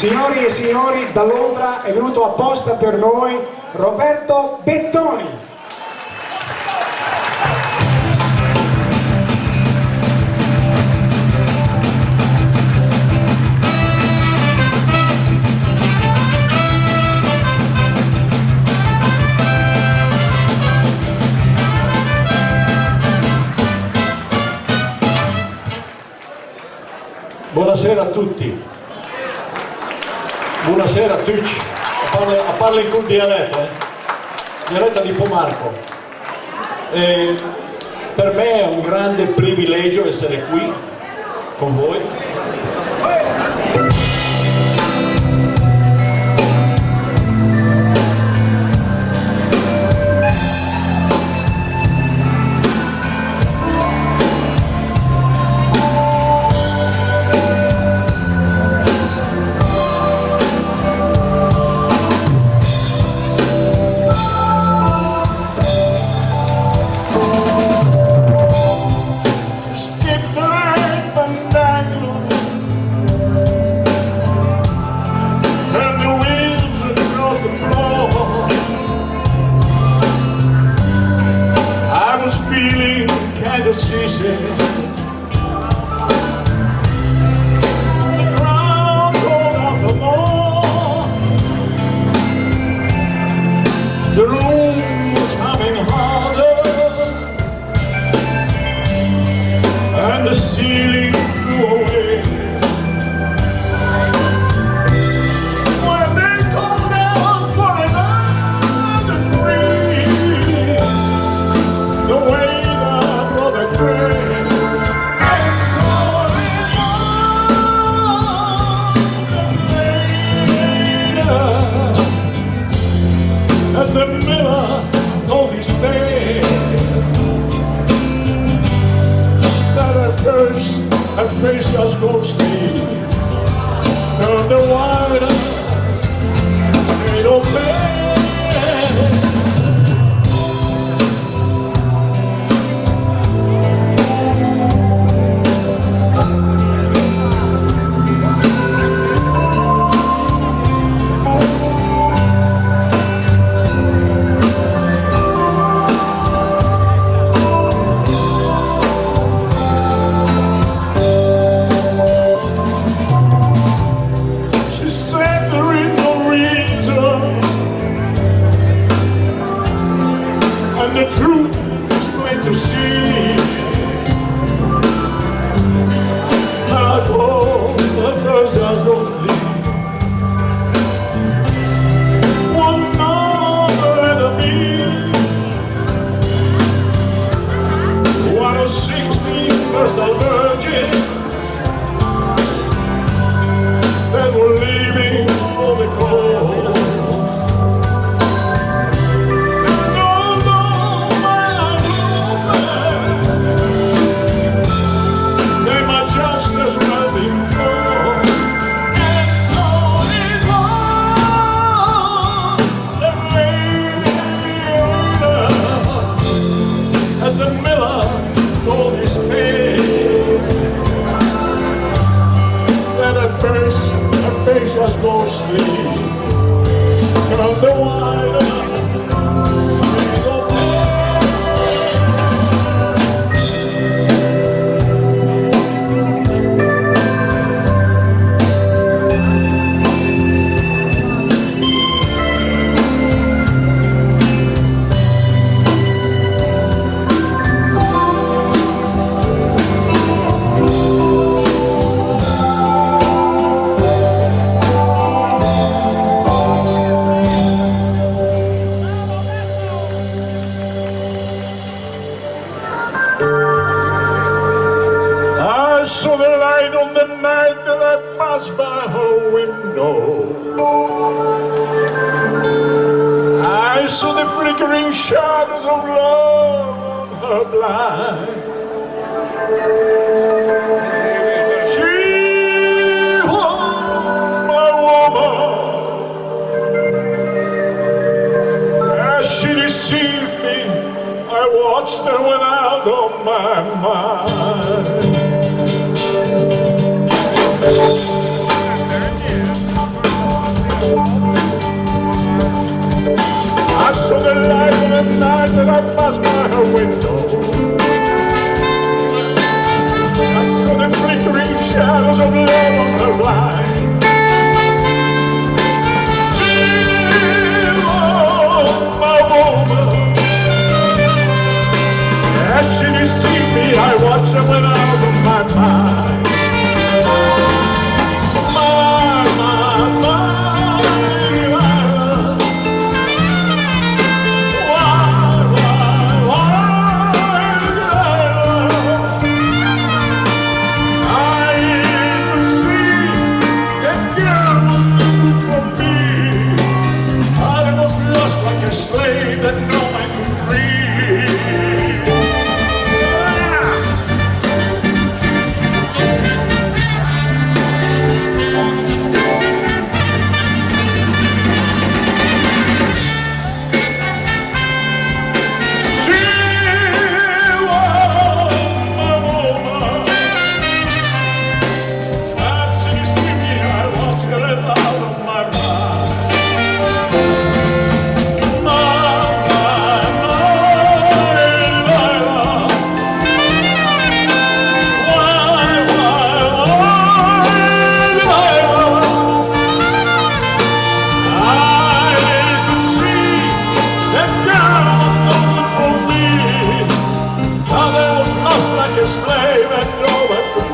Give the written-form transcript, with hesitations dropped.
Signori e signori, da Londra è venuto apposta per noi Roberto Bettoni. Buonasera a tutti. Buonasera a tutti. Parlo in col dialetto di Pomarco. Per me è un grande privilegio essere qui con voi. The room was humming harder, and the ceiling blew away. When they come down for another dream, the way the brother came, and so as the miller told his tale, that her face was ghostly, turned the wider, made a man. The truth is plain to see. Not all the girls are ghostly. One number enemy. 160 versatile virgins that were leaving for the coast. Her face was ghostly, turned the wider, made a I saw the light on the night that I passed by her window. I saw the flickering shadows of love on her blind. She was my woman. As she deceived me, I watched her when out of my mind. saw the light of the night that I passed by her window. I saw the flickering shadows of love on her blind. Oh, my woman. As she deceived me, I watched her went out of my mind. Like a slave and no one could